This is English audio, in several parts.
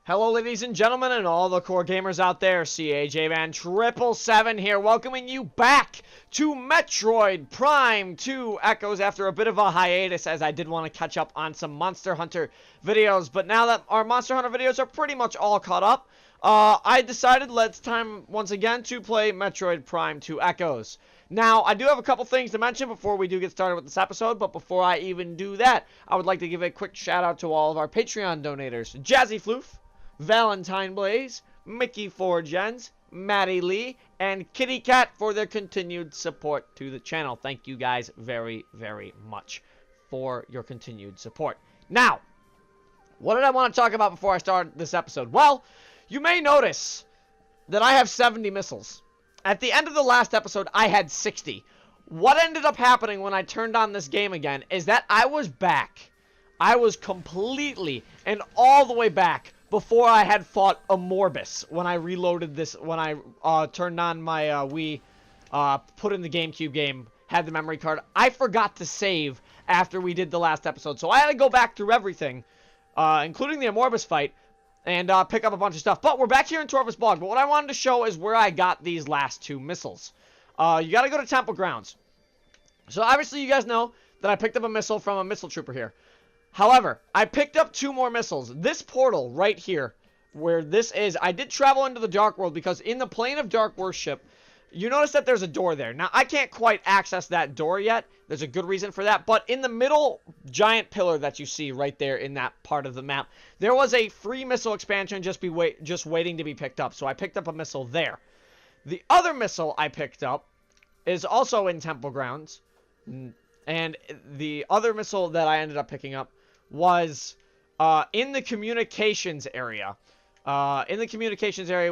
Hello, ladies and gentlemen, and all the core gamers out there. CAJ Man 777 here, welcoming you back to Metroid Prime 2 Echoes after a bit of a hiatus, as I did want to catch up on some Monster Hunter videos. But now that our Monster Hunter videos are pretty much all caught up, I decided it's time once again to play Metroid Prime 2 Echoes. Now, I do have a couple things to mention before we do get started with this episode, but before I even do that, I would like to give a quick shout out to all of our Patreon donators. Jazzy Floof, Valentine Blaze, MickeyPhorGens, MaddiLeigh, and Kitty Cat for their continued support to the channel. Thank you guys very, very much for your continued support. Now, what did I want to talk about before I start this episode? Well, you may notice that I have 70 missiles. At the end of the last episode, I had 60. What ended up happening when I turned on this game again is that I was back. I was completely and all the way back before I had fought a Morbus when I reloaded this, when I turned on my Wii, put in the GameCube game, had the memory card. I forgot to save after we did the last episode, so I had to go back through everything, including the Morbus fight, and pick up a bunch of stuff. But we're back here in Torvus Bog, but what I wanted to show is where I got these last two missiles. You gotta go to Temple Grounds. So obviously you guys know that I picked up a missile from a missile trooper here. However, I picked up two more missiles. This portal right here, where this is, I did travel into the Dark World because in the Plane of Dark Worship, you notice that there's a door there. Now, I can't quite access that door yet. There's a good reason for that. But in the middle giant pillar that you see right there in that part of the map, there was a free missile expansion just waiting to be picked up. So I picked up a missile there. The other missile I picked up is also in Temple Grounds. And the other missile that I ended up picking up was in the communications area.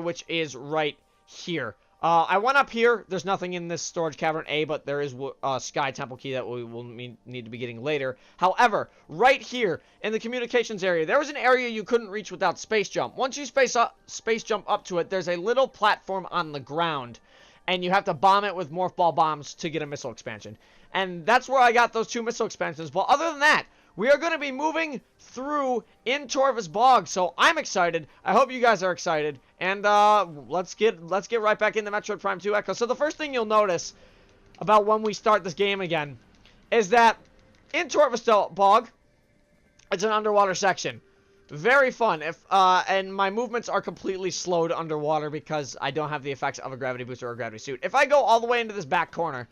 Which is right here. I went up here. There's nothing in this storage cavern A, but there is a Sky Temple key that we will need to be getting later. However, right here in the communications area, there was an area you couldn't reach without space jump. Once you space jump up to it, there's a little platform on the ground, and you have to bomb it with morph ball bombs to get a missile expansion. And that's where I got those two missile expansions. But other than that, we are going to be moving through in Torvus Bog, so I'm excited. I hope you guys are excited, and let's get right back into Metroid Prime 2 Echo. So the first thing you'll notice about when we start this game again is that in Torvus Bog, it's an underwater section. Very fun. And my movements are completely slowed underwater because I don't have the effects of a gravity booster or a gravity suit. If I go all the way into this back corner,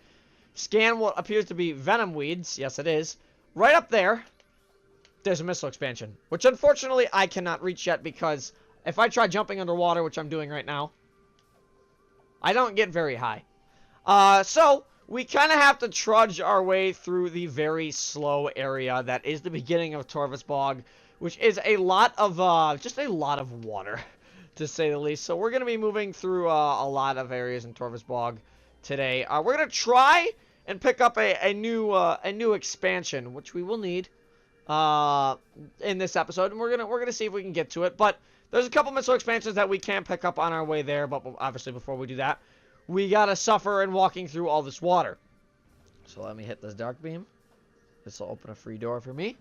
scan what appears to be venom weeds. Yes, it is. Right up there, there's a missile expansion, which unfortunately I cannot reach yet because if I try jumping underwater, which I'm doing right now, I don't get very high. So we kind of have to trudge our way through the very slow area that is the beginning of Torvus Bog, which is a lot of, just a lot of water, to say the least. So we're going to be moving through a lot of areas in Torvus Bog today. We're going to try and pick up a new expansion, which we will need in this episode, and we're gonna see if we can get to it. But there's a couple missile expansions that we can pick up on our way there. But obviously, before we do that, we gotta suffer in walking through all this water. So let me hit this dark beam. This will open a free door for me,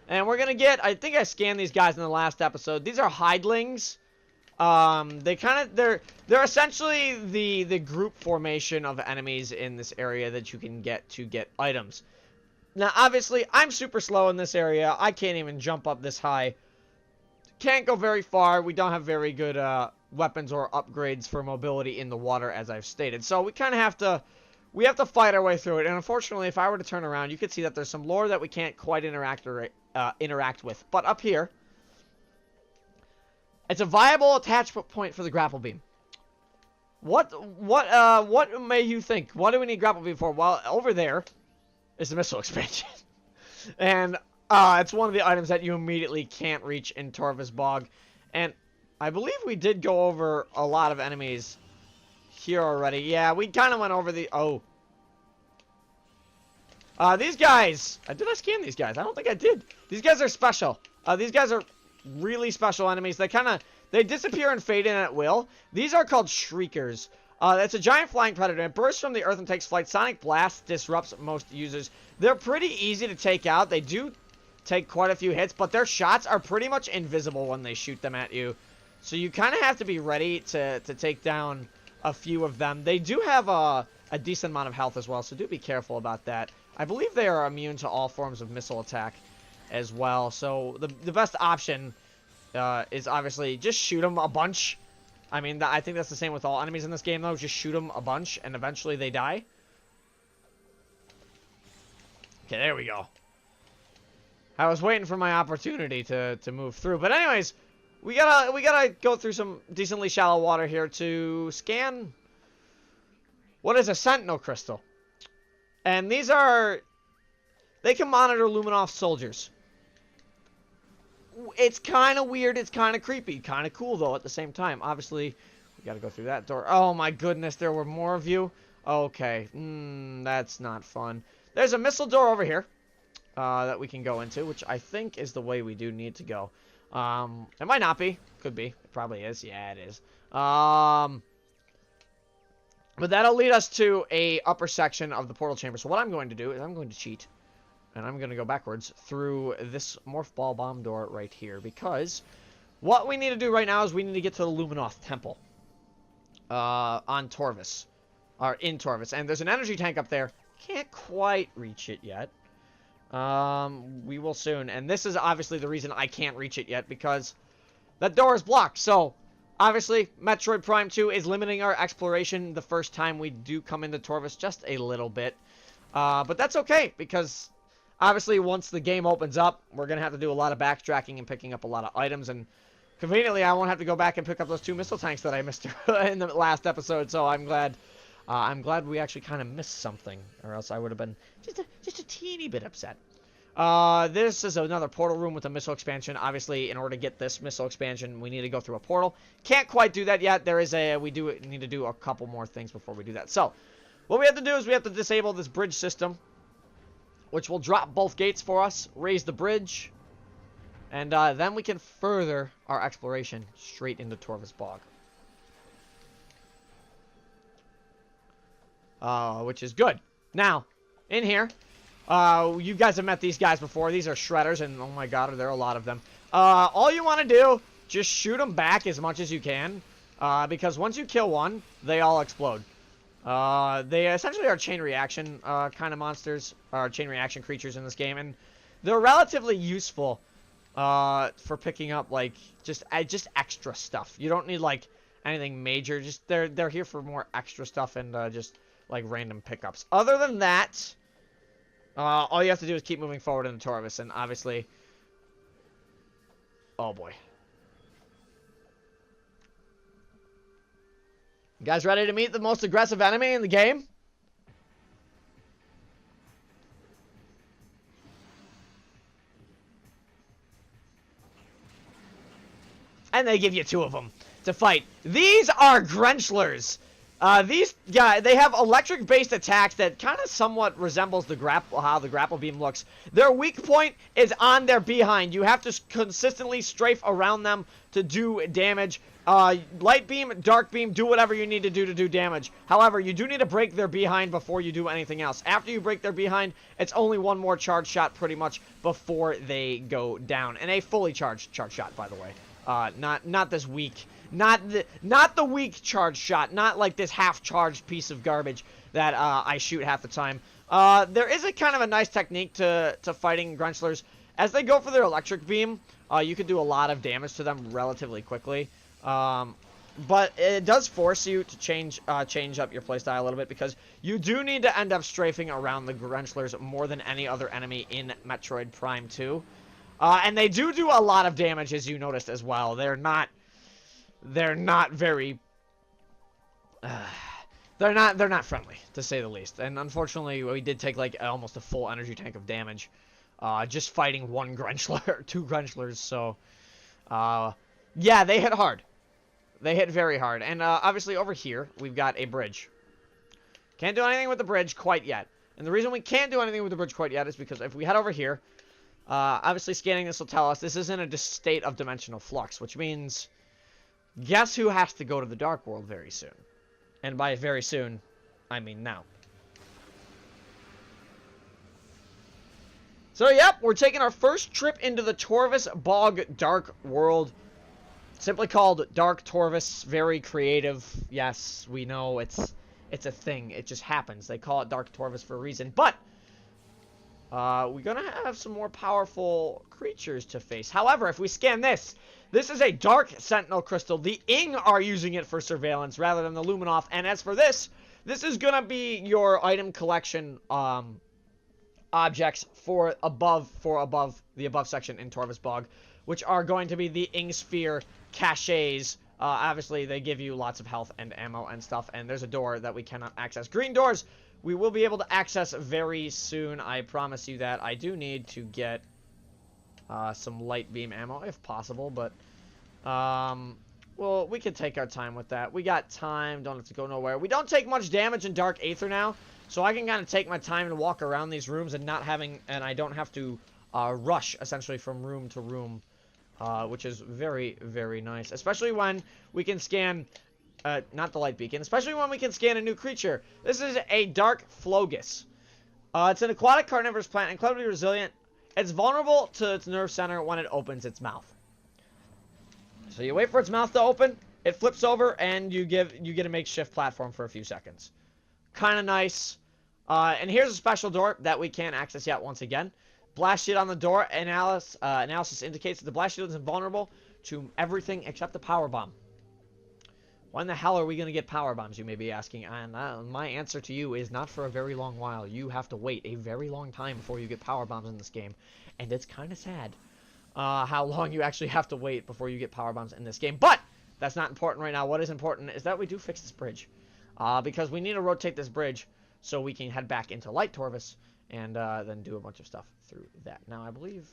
and we're gonna get. I think I scanned these guys in the last episode. These are hidlings. They're essentially the group formation of enemies in this area that you can get to get items. Now, obviously, I'm super slow in this area. I can't even jump up this high. Can't go very far. We don't have very good weapons or upgrades for mobility in the water, as I've stated. So we kind of have to fight our way through it. And unfortunately, if I were to turn around, you can see that there's some lore that we can't quite interact with. But up here, it's a viable attachment point for the grapple beam. What may you think? What do we need grapple beam for? Well, over there is the missile expansion. And it's one of the items that you immediately can't reach in Torvus Bog. And I believe we did go over a lot of enemies here already. Yeah, we kind of went over the... Oh. These guys... Did I scan these guys? I don't think I did. These guys are special. These guys are really special enemies. They disappear and fade in at will. These are called Shriekers. It's a giant flying predator. It bursts from the earth and takes flight. Sonic Blast disrupts most users. They're pretty easy to take out. They do take quite a few hits, but their shots are pretty much invisible when they shoot them at you. So you kind of have to be ready to take down a few of them. They do have a decent amount of health as well, so do be careful about that. I believe they are immune to all forms of missile attack as well. So the best option is obviously just shoot them a bunch. I mean, I think that's the same with all enemies in this game, though. Just shoot them a bunch, and eventually they die. Okay, there we go. I was waiting for my opportunity to move through. But anyways, we gotta go through some decently shallow water here to scan. What is a sentinel crystal? And these are... They can monitor Luminoff soldiers. It's kind of weird. It's kind of creepy. Kind of cool, though, at the same time. Obviously, we gotta go through that door. Oh, my goodness. There were more of you. Okay. That's not fun. There's a missile door over here that we can go into, which I think is the way we do need to go. It might not be. Could be. It probably is. Yeah, it is. But that'll lead us to a upper section of the portal chamber. So what I'm going to do is I'm going to cheat. And I'm going to go backwards through this morph ball bomb door right here. Because what we need to do right now is we need to get to the Luminoth Temple. On Torvus. Or in Torvus. And there's an energy tank up there. Can't quite reach it yet. We will soon. And this is obviously the reason I can't reach it yet. Because that door is blocked. So... Obviously, Metroid Prime 2 is limiting our exploration the first time we do come into Torvus just a little bit. But that's okay, because obviously once the game opens up, we're going to have to do a lot of backtracking and picking up a lot of items. And conveniently, I won't have to go back and pick up those 2 missile tanks that I missed in the last episode. So I'm glad we actually kind of missed something, or else I would have been just a teeny bit upset. This is another portal room with a missile expansion. Obviously, in order to get this missile expansion, we need to go through a portal. Can't quite do that yet. We do need to do a couple more things before we do that. So, what we have to do is we have to disable this bridge system, which will drop both gates for us, raise the bridge, and then we can further our exploration straight into Torvus Bog. Which is good. Now, in here... you guys have met these guys before. These are shredders, and oh my god, are there a lot of them. All you want to do, just shoot them back as much as you can, because once you kill one, they all explode. They essentially are chain reaction kind of monsters, or chain reaction creatures in this game, and they're relatively useful for picking up, like, just extra stuff. You don't need, like, anything major. Just they're here for more extra stuff and just, like, random pickups. Other than that... all you have to do is keep moving forward into Torvus, and obviously... Oh, boy. You guys ready to meet the most aggressive enemy in the game? And they give you 2 of them to fight. These are Grenchlers! These guys, they have electric-based attacks that kind of somewhat resembles how the grapple beam looks. Their weak point is on their behind. You have to consistently strafe around them to do damage. Light beam, dark beam, do whatever you need to do damage. However, you do need to break their behind before you do anything else. After you break their behind, it's only one more charge shot pretty much before they go down. And a fully charged charge shot, by the way. Not this weak... Not the weak charge shot. Not like this half-charged piece of garbage that I shoot half the time. There is a kind of a nice technique to fighting Grenchlers. As they go for their electric beam, you can do a lot of damage to them relatively quickly. But it does force you to change up your playstyle a little bit, because you do need to end up strafing around the Grenchlers more than any other enemy in Metroid Prime 2. And they do a lot of damage, as you noticed as well. They're not very... they're not friendly, to say the least. And unfortunately, we did take, like, almost a full energy tank of damage. Just fighting 1 Grenchler, 2 Grenchlers, so... yeah, they hit hard. They hit very hard. And, obviously, over here, we've got a bridge. Can't do anything with the bridge quite yet. And the reason we can't do anything with the bridge quite yet is because if we head over here... obviously, scanning this will tell us this is in a state of dimensional flux, which means... Guess who has to go to the Dark World very soon? And by very soon, I mean now. So, yep, we're taking our first trip into the Torvus Bog Dark World. Simply called Dark Torvus. Very creative. Yes, we know it's a thing. It just happens. They call it Dark Torvus for a reason. But we're going to have some more powerful creatures to face. However, if we scan this, this is a Dark Sentinel Crystal. The Ing are using it for surveillance rather than the Luminoff. And as for this is going to be your item collection objects for above the above section in Torvus Bog, which are going to be the Ing Sphere caches. Obviously, they give you lots of health and ammo and stuff, and there's a door that we cannot access. Green doors, we will be able to access very soon. I promise you that. I do need to get some light beam ammo, if possible, but, well, we can take our time with that. We got time, don't have to go nowhere. We don't take much damage in Dark Aether now, so I can kind of take my time and walk around these rooms and I don't have to rush, essentially, from room to room, which is very, very nice. Especially when we can scan, not the light beacon, especially when we can scan a new creature. This is a Dark Flogus. It's an aquatic carnivorous plant, incredibly resilient. It's vulnerable to its nerve center when it opens its mouth. So you wait for its mouth to open, it flips over, and you get a makeshift platform for a few seconds. Kind of nice. And here's a special door that we can't access yet once again. Blast shield on the door. Analysis indicates that the blast shield is invulnerable to everything except the power bomb. When the hell are we going to get power bombs, you may be asking. And my answer to you is not for a very long while. You have to wait a very long time before you get power bombs in this game. And it's kind of sad how long you actually have to wait before you get power bombs in this game. But that's not important right now. What is important is that we do fix this bridge. Because we need to rotate this bridge so we can head back into Light Torvus and then do a bunch of stuff through that. Now, I believe...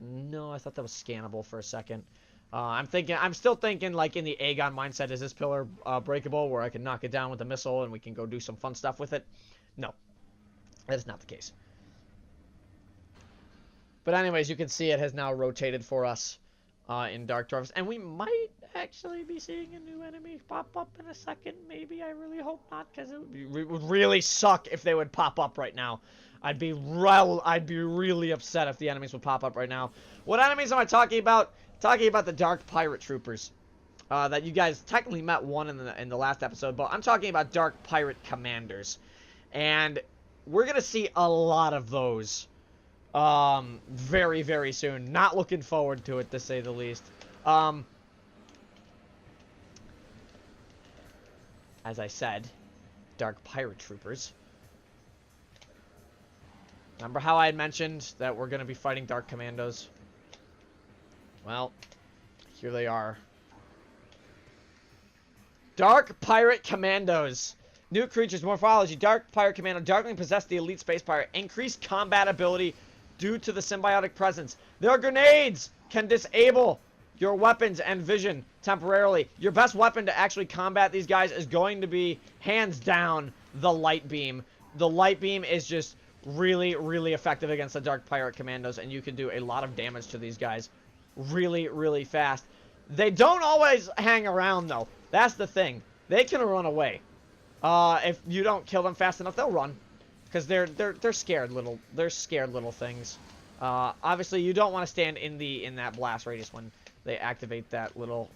No, I thought that was scannable for a second. I'm still thinking, like, in the Aegon mindset, is this pillar breakable where I can knock it down with a missile and we can go do some fun stuff with it? No. That is not the case. But anyways, you can see it has now rotated for us in Dark Torvus. And we might actually be seeing a new enemy pop up in a second. Maybe. I really hope not, because it would really suck if they would pop up right now. I'd be really upset if the enemies would pop up right now. What enemies am I talking about? Talking about the Dark Pirate Troopers. That you guys technically met one in the last episode, but I'm talking about Dark Pirate Commanders. And we're going to see a lot of those very, very soon. Not looking forward to it, to say the least. As I said, Dark Pirate Troopers. Remember how I had mentioned that we're going to be fighting Dark Commandos? Well, here they are. Dark Pirate Commandos. New creatures, morphology. Dark Pirate Commando. Darkling possess the elite space pirate. Increased combat ability due to the symbiotic presence. Their grenades can disable your weapons and vision temporarily. Your best weapon to actually combat these guys is going to be, hands down, the light beam. The light beam is just really, really effective against the Dark Pirate Commandos, and you can do a lot of damage to these guys really, really fast. They don't always hang around, though. That's the thing. They can run away. If you don't kill them fast enough, they'll run. Because they're scared little things. Obviously, you don't want to stand in that blast radius when they activate that little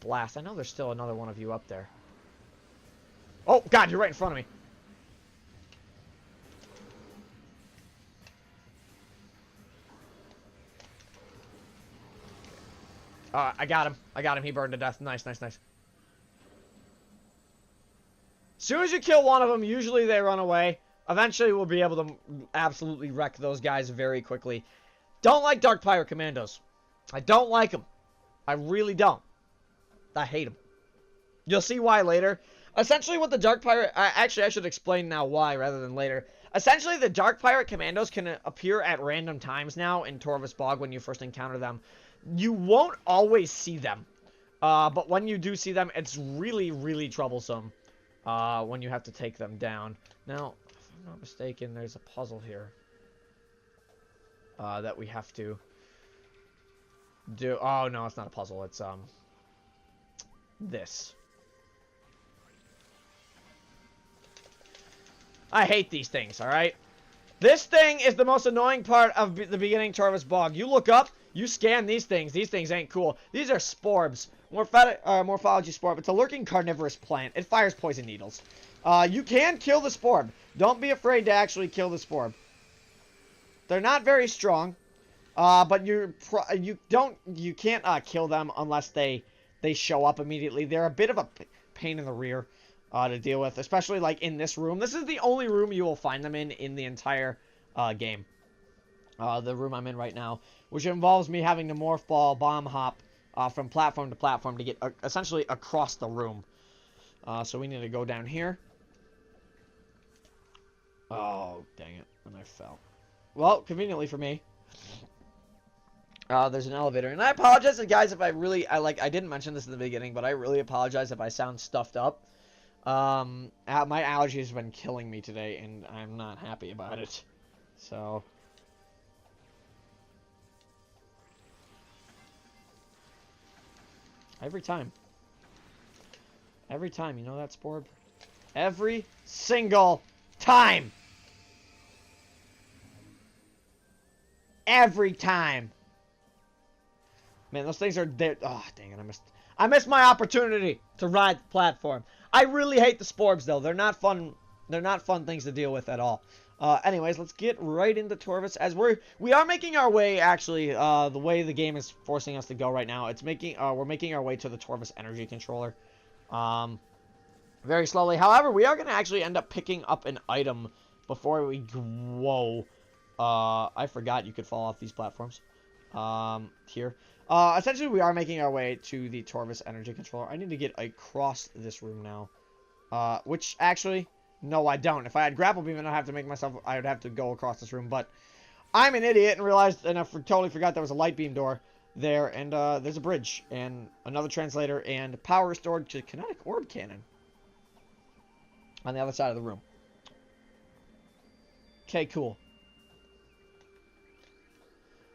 blast. I know there's still another one of you up there. Oh, God, you're right in front of me. I got him. I got him. He burned to death. Nice, nice, nice. As soon as you kill one of them, usually they run away. Eventually, we'll be able to absolutely wreck those guys very quickly. Don't like Dark Pirate Commandos. I don't like them. I really don't. I hate them. You'll see why later. Essentially, what the Dark Pirate... Actually, I should explain now why rather than later. Essentially, the Dark Pirate Commandos can appear at random times now in Torvus Bog when you first encounter them. You won't always see them. But when you do see them, it's really, really troublesome when you have to take them down. Now, if I'm not mistaken, there's a puzzle here that we have to do. Oh, no, it's not a puzzle. It's, this. I hate these things, alright? This thing is the most annoying part of the beginning Torvus Bog. You look up, you scan these things. These things ain't cool. These are sporbs. Morphology sporb. It's a lurking carnivorous plant. It fires poison needles. You can kill the sporb. Don't be afraid to actually kill the sporb. They're not very strong. But you can't kill them unless they show up immediately. They're a bit of a pain in the rear to deal with, especially like in this room. This is the only room you will find them in the entire game. The room I'm in right now, which involves me having to morph ball bomb hop from platform to platform to get essentially across the room. So we need to go down here. Oh, dang it. And I fell. Well, conveniently for me. There's an elevator. And I apologize, guys, if I didn't mention this in the beginning, but I really apologize if I sound stuffed up. My allergies have been killing me today, and I'm not happy about it. So... Every time, you know that, Sporb? Every single time! Every time! Man, those things are there. Oh, dang it, I missed my opportunity to ride the platform. I really hate the Sporbs, though. They're not fun. They're not fun things to deal with at all. Anyways, let's get right into Torvus. As we are making our way, actually, the way the game is forcing us to go right now. We're making our way to the Torvus energy controller. Very slowly. However, we are going to actually end up picking up an item before we... Whoa. I forgot you could fall off these platforms. Here. Essentially, we are making our way to the Torvus energy controller. I need to get across this room now. Which, actually... No, I don't. If I had grapple beam, then I would have to go across this room. But I'm an idiot and realized, and I totally forgot there was a light beam door there. And there's a bridge and another translator and power restored to kinetic orb cannon on the other side of the room. Okay, cool.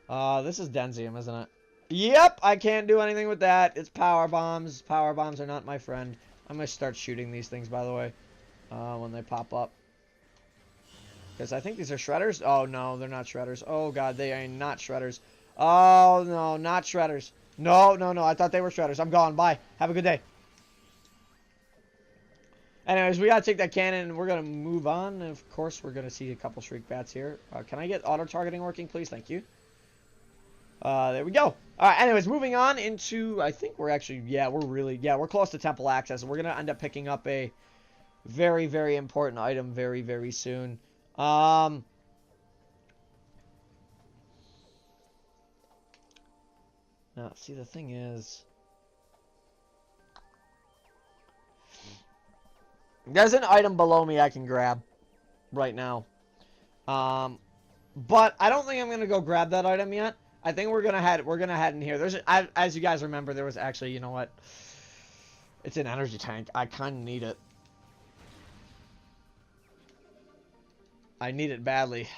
This is Denzium, isn't it? Yep, I can't do anything with that. It's power bombs. Power bombs are not my friend. I'm gonna start shooting these things, by the way. When they pop up. Because I think these are shredders. Oh, no, they're not shredders. Oh, God, they are not shredders. Oh, no, not shredders. No, no, no, I thought they were shredders. I'm gone. Bye. Have a good day. Anyways, we gotta take that cannon, and we're gonna move on. And of course, we're gonna see a couple Shriek Bats here. Can I get auto-targeting working, please? Thank you. There we go. Alright, anyways, moving on into... I think we're actually... Yeah, we're close to Temple Access. We're gonna end up picking up a... very, very important item very, very soon. Now, see, the thing is... There's an item below me I can grab right now. But I don't think I'm going to go grab that item yet. I think we're going to head in here. As you guys remember, there was actually, you know what? It's an energy tank. I kind of need it. I need it badly.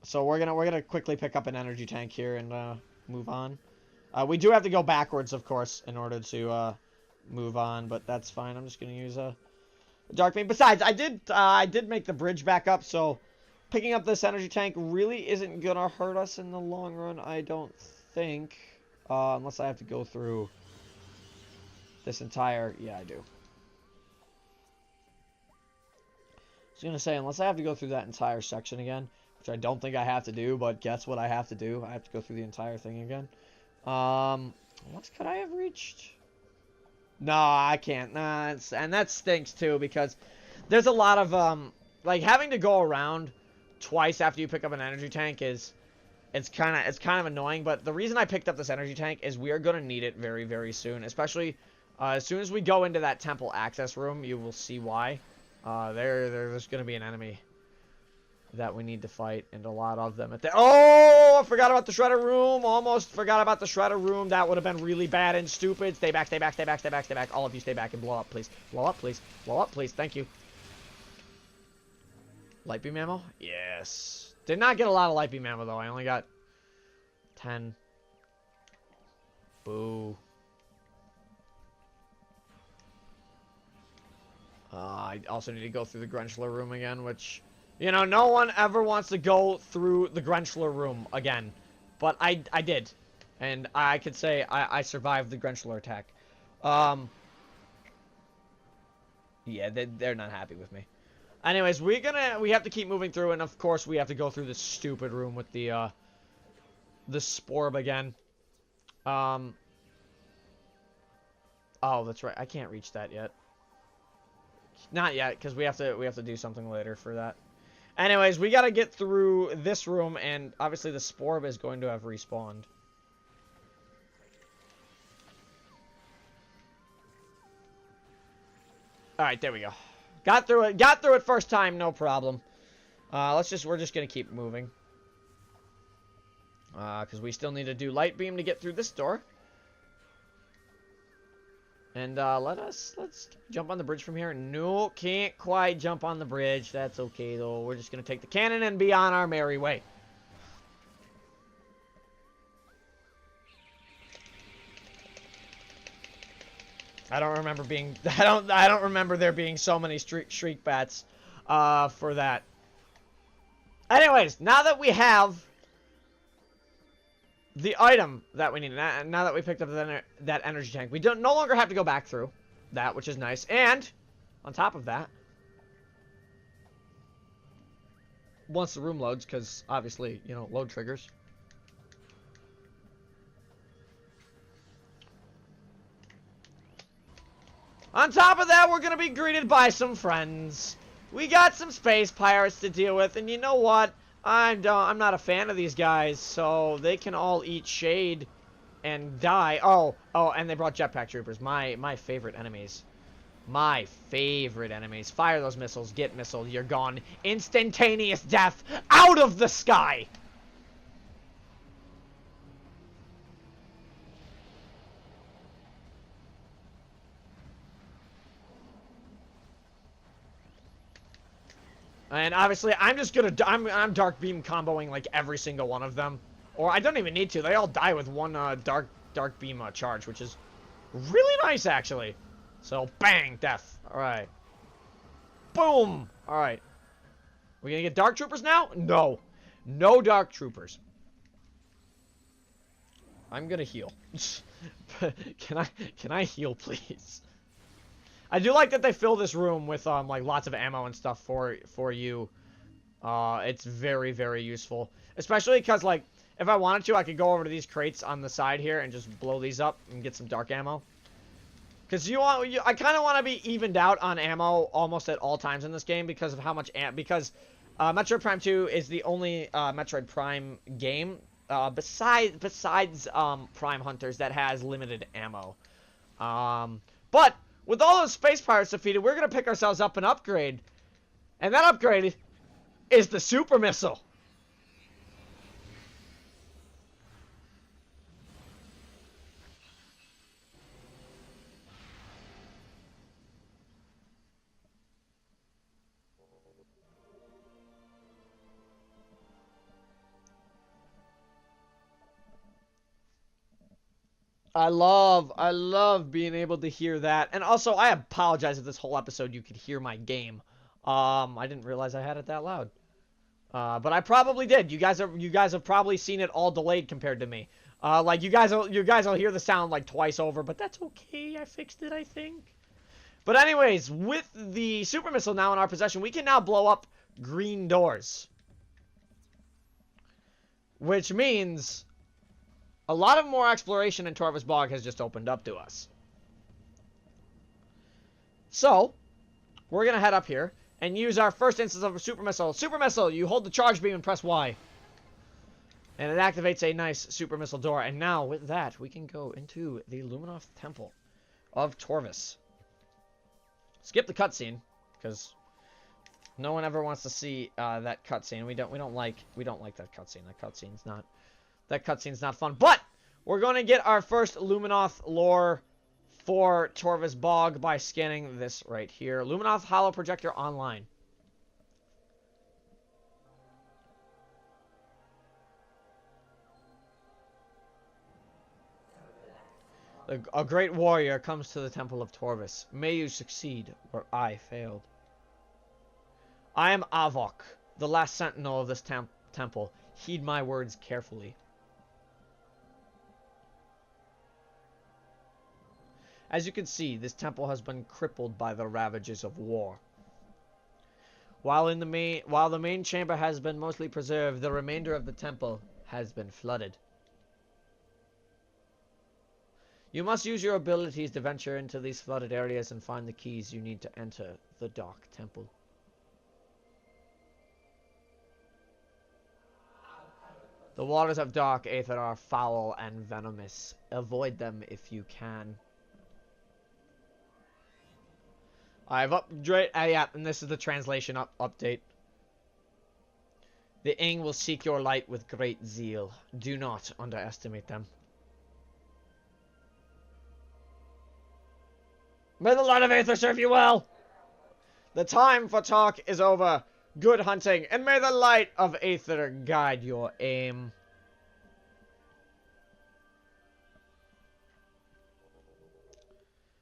So we're gonna quickly pick up an energy tank here and move on. We do have to go backwards, of course, in order to move on, but that's fine. I'm just gonna use a dark beam. Besides, I did make the bridge back up, so picking up this energy tank really isn't gonna hurt us in the long run, I don't think, unless I have to go through this entire... Yeah, I do. I was going to say, unless I have to go through that entire section again, which I don't think I have to do, but guess what I have to do? I have to go through the entire thing again. What could I have reached? No, I can't. Nah, and that stinks too, because there's a lot of, like, having to go around twice after you pick up an energy tank is... It's kind of annoying, but the reason I picked up this energy tank is we are going to need it very, very soon. Especially as soon as we go into that temple access room, you will see why. There's going to be an enemy that we need to fight, and a lot of them. Oh, I forgot about the shredder room. Almost forgot about the shredder room. That would have been really bad and stupid. Stay back, stay back, stay back, stay back, stay back. All of you stay back and blow up, please. Blow up, please. Blow up, please. Thank you. Light beam ammo? Yes. Did not get a lot of light beam ammo, though. I only got 10. Boo. I also need to go through the Grunchler room again, which You know, no one ever wants to go through the Grenchler room again. But I did. And I could say I survived the Grenchler attack. Yeah, they're not happy with me. Anyways, we have to keep moving through, and of course we have to go through this stupid room with the Sporb again. Oh, that's right. I can't reach that yet. Not yet, because we have to do something later for that. Anyways, we gotta get through this room, and obviously the Sporb is going to have respawned. Alright, there we go. Got through it. Got through it first time, no problem. We're just gonna keep moving. Because we still need to do light beam to get through this door. And, let's jump on the bridge from here. No, can't quite jump on the bridge. That's okay, though. We're just gonna take the cannon and be on our merry way. I don't remember being... I don't remember there being so many shriek bats, for that. Anyways, now that we have the item that we need, now that we picked up that energy tank, we no longer have to go back through that, which is nice. And on top of that, once the room loads, because obviously, you know, load triggers. On top of that, we're gonna be greeted by some friends. We got some space pirates to deal with, and you know what? I'm not a fan of these guys, so they can all eat shade and die. Oh, and they brought jetpack troopers, my favorite enemies. My favorite enemies. Fire those missiles, get missile, you're gone. Instantaneous death out of the sky! And obviously, I'm just gonna... I'm dark beam comboing like every single one of them. Or I don't even need to. They all die with one dark beam charge, which is really nice, actually. So, bang, death. All right. Boom. All right. We gonna get dark troopers now? No. No dark troopers. I'm gonna heal. Can I heal, please? I do like that they fill this room with like lots of ammo and stuff for you. It's very, very useful, especially because like if I wanted to, I could go over to these crates on the side here and just blow these up and get some dark ammo. Because I kind of want to be evened out on ammo almost at all times in this game because of how much Metroid Prime 2 is the only Metroid Prime game besides Prime Hunters that has limited ammo. But with all those space pirates defeated, we're going to pick ourselves up an upgrade. And that upgrade is the super missile. I love being able to hear that. And also, I apologize if this whole episode you could hear my game. I didn't realize I had it that loud. But I probably did. You guys have probably seen it all delayed compared to me. Like you guys will hear the sound like twice over, but that's okay. I fixed it, I think. But anyways, with the super missile now in our possession, we can now blow up green doors. Which means a lot of more exploration in Torvus Bog has just opened up to us. So, we're going to head up here and use our first instance of a super missile. Super missile, you hold the charge beam and press Y. And it activates a nice super missile door. And now, with that, we can go into the Luminoth Temple of Torvus. Skip the cutscene, because no one ever wants to see that cutscene. We don't like that cutscene. That cutscene's not fun. But we're going to get our first Luminoth lore for Torvus Bog by scanning this right here. Luminoth Holo Projector Online. A great warrior comes to the Temple of Torvus. May you succeed where I failed. I am Avok, the last sentinel of this temple. Heed my words carefully. As you can see, this temple has been crippled by the ravages of war. While the main chamber has been mostly preserved, the remainder of the temple has been flooded. You must use your abilities to venture into these flooded areas and find the keys you need to enter the Dark Temple. The waters of Dark Aether are foul and venomous. Avoid them if you can. I've updated. Yeah, and this is the translation update. The Ing will seek your light with great zeal. Do not underestimate them. May the light of Aether serve you well! The time for talk is over. Good hunting, and may the light of Aether guide your aim.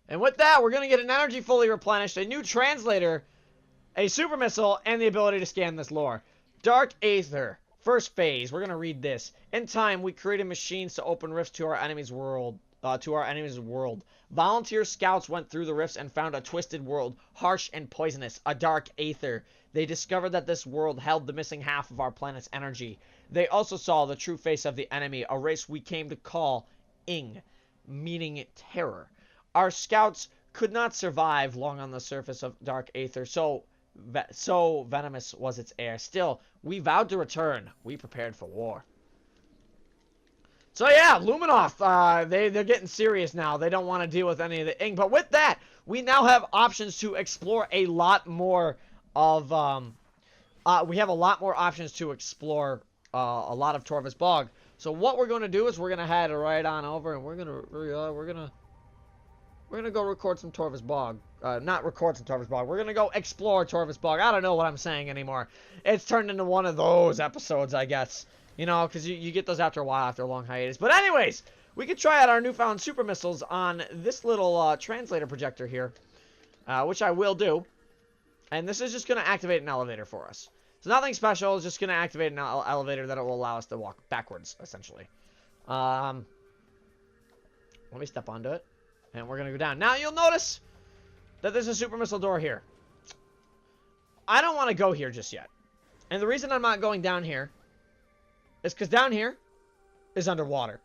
And with that, we're going to get an energy fully replenished, a new translator, a super missile, and the ability to scan this lore. Dark Aether. First phase. We're going to read this. In time, we created machines to open rifts to our enemy's world. Volunteer scouts went through the rifts and found a twisted world, harsh and poisonous, a dark aether. They discovered that this world held the missing half of our planet's energy. They also saw the true face of the enemy, a race we came to call Ing, meaning terror. Our scouts could not survive long on the surface of dark aether, so venomous was its air. Still, we vowed to return. We prepared for war. So yeah, Luminoth, they're getting serious now. They don't want to deal with any of the Ing. But with that, we now have options to explore a lot more of, we have a lot more options to explore a lot of Torvus Bog. So what we're going to do is we're going to head right on over and we're going to go record some Torvus Bog. Not record some Torvus Bog. We're going to go explore Torvus Bog. I don't know what I'm saying anymore. It's turned into one of those episodes, I guess. You know, because you get those after a while, after a long hiatus. But anyways, we could try out our newfound super missiles on this little translator projector here, which I will do. And this is just going to activate an elevator for us. So nothing special. It's just going to activate an elevator that it will allow us to walk backwards, essentially. Let me step onto it. And we're going to go down. Now, you'll notice that there's a super missile door here. I don't want to go here just yet. And the reason I'm not going down here is because down here is underwater.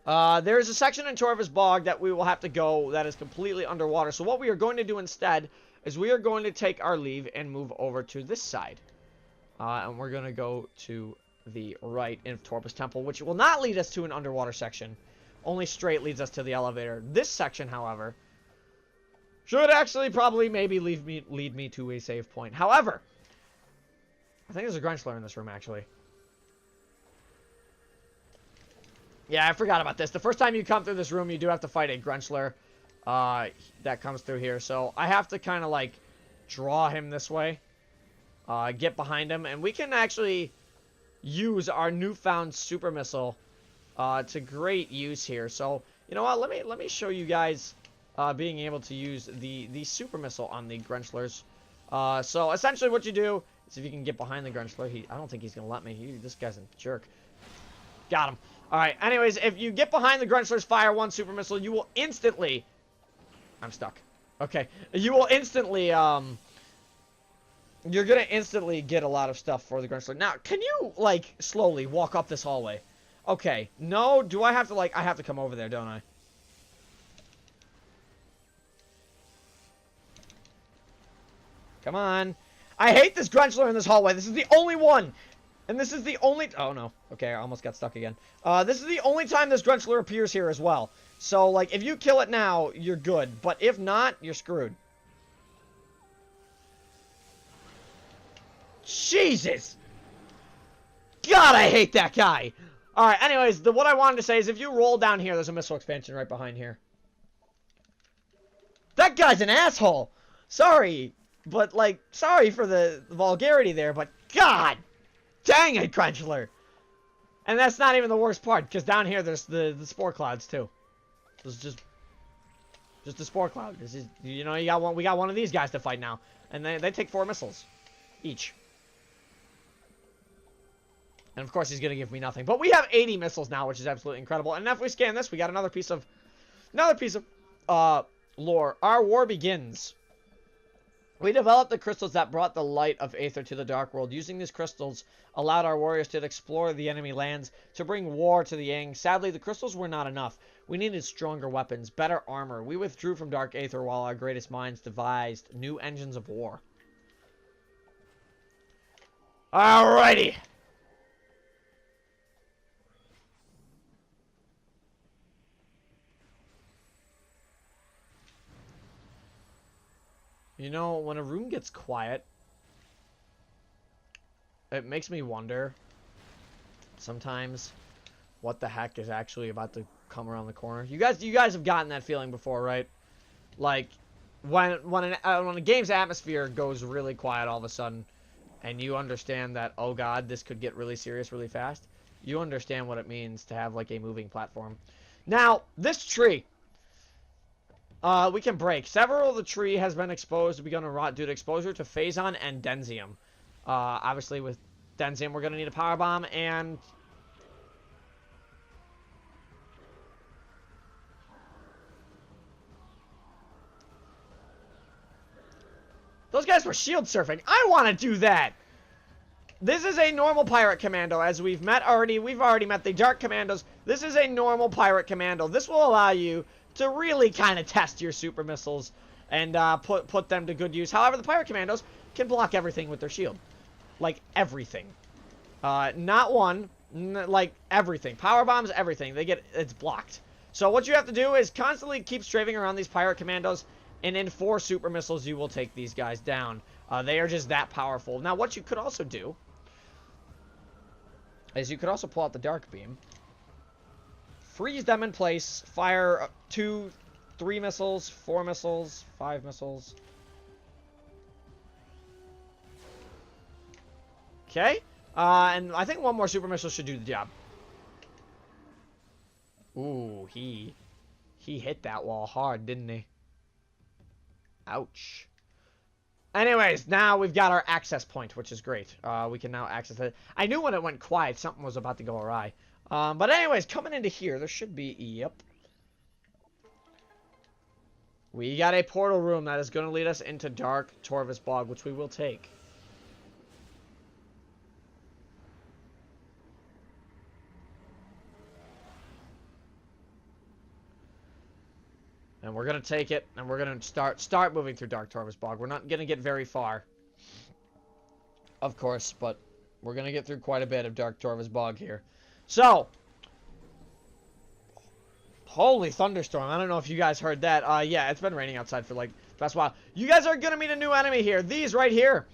There is a section in Torvus Bog that we will have to go that is completely underwater. So what we are going to do instead is we are going to take our leave and move over to this side. And we're going to go to the right in Torvus Temple, which will not lead us to an underwater section. Only straight leads us to the elevator. This section, however, should actually probably maybe lead me to a save point. However, I think there's a Grunchler in this room, actually. Yeah, I forgot about this. The first time you come through this room, you do have to fight a Grunchler that comes through here. So I have to kind of like draw him this way, get behind him, and we can actually use our newfound super missile to great use here. So you know what? Let me show you guys being able to use the super missile on the Grunchlers. So essentially, what you do is if you can get behind the Grunchler, I don't think he's gonna let me. This guy's a jerk. Got him. Alright, anyways, if you get behind the Grunchlers, fire one super missile, you will instantly... I'm stuck. Okay. You will instantly, you're gonna instantly get a lot of stuff for the Grunchler. Now, can you, like, slowly walk up this hallway? Okay. No, do I have to, like, I have to come over there, don't I? Come on. I hate this Grunchler in this hallway. This is the only one. And this is the only... Oh, no. Okay, I almost got stuck again. This is the only time this Grunchler appears here as well. So, like, if you kill it now, you're good. But if not, you're screwed. Jesus! God, I hate that guy! Alright, anyways, what I wanted to say is if you roll down here, there's a missile expansion right behind here. That guy's an asshole! Sorry, but, like, sorry for the vulgarity there, but God! Dang it, Grunchler! And that's not even the worst part, because down here there's the spore clouds too. There's just the spore cloud. This is, you know, we got one of these guys to fight now, and they take 4 missiles each. And of course, he's going to give me nothing. But we have 80 missiles now, which is absolutely incredible. And if we scan this, we got another piece of lore. Our war begins. We developed the crystals that brought the light of Aether to the Dark World. Using these crystals allowed our warriors to explore the enemy lands to bring war to the Yang. Sadly, the crystals were not enough. We needed stronger weapons, better armor. We withdrew from Dark Aether while our greatest minds devised new engines of war. Alrighty. You know, when a room gets quiet, it makes me wonder sometimes what the heck is actually about to come around the corner. You guys have gotten that feeling before, right? Like when a game's atmosphere goes really quiet all of a sudden, and you understand that, oh god, this could get really serious really fast. You understand what it means to have like a moving platform. Now, this tree. We can break. Several of the tree has been exposed, begun to rot due to exposure to phazon and densium. Obviously, with densium, we're going to need a power bomb, and those guys were shield surfing. I want to do that. This is a normal pirate commando, as we've already met the dark commandos. This is a normal pirate commando. This will allow you to really kind of test your super missiles and put them to good use. However, the pirate commandos can block everything with their shield. Like, everything. Not one, like, everything. Power bombs, everything. It's blocked. So what you have to do is constantly keep strafing around these pirate commandos, and in 4 super missiles, you will take these guys down. They are just that powerful. Now, what you could also do is you could also pull out the dark beam, freeze them in place, fire 2, 3 missiles, 4 missiles, 5 missiles. Okay. And I think 1 more super missile should do the job. Ooh, he hit that wall hard, didn't he? Ouch. Anyways, now we've got our access point, which is great. We can now access it. I knew when it went quiet, something was about to go awry. But anyways, coming into here, there should be... Yep. We got a portal room that is going to lead us into Dark Torvus Bog, which we will take. And we're going to take it, and we're going to start moving through Dark Torvus Bog. We're not going to get very far, of course, but we're going to get through quite a bit of Dark Torvus Bog here. So, holy thunderstorm. I don't know if you guys heard that. Yeah, it's been raining outside for like the past while. You guys are going to meet a new enemy here. These right here.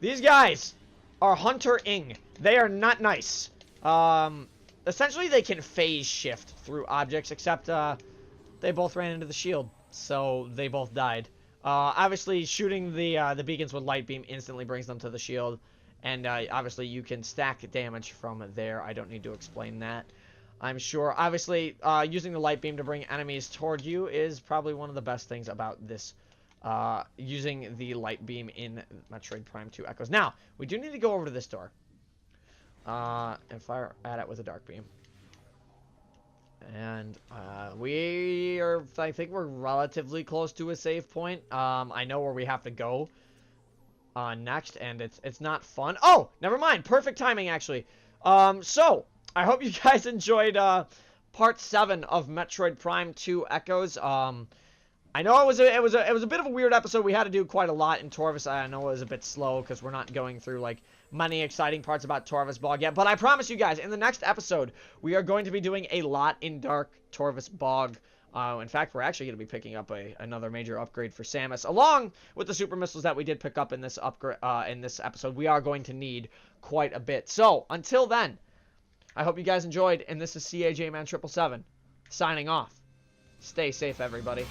These guys are Hunter Ing. They are not nice. Essentially, they can phase shift through objects, except they both ran into the shield, so they both died. Obviously, shooting the beacons with light beam instantly brings them to the shield. And obviously, you can stack damage from there. I don't need to explain that, I'm sure. Obviously, using the light beam to bring enemies toward you is probably one of the best things about this. Using the light beam in Metroid Prime 2 Echoes. Now, we do need to go over to this door. And fire at it with a dark beam. And I think we're relatively close to a save point. I know where we have to go next, and it's not fun. Oh, never mind. Perfect timing, actually. So I hope you guys enjoyed part 7 of Metroid Prime 2 Echoes. I know it was a bit of a weird episode. We had to do quite a lot in Torvus. I know it was a bit slow because we're not going through like many exciting parts about Torvus Bog yet. But I promise you guys, in the next episode, we are going to be doing a lot in Dark Torvus Bog. In fact, we're actually going to be picking up another major upgrade for Samus, along with the super missiles that we did pick up in this upgrade in this episode. We are going to need quite a bit. So until then, I hope you guys enjoyed, and this is CAJ Man 777 signing off. Stay safe, everybody.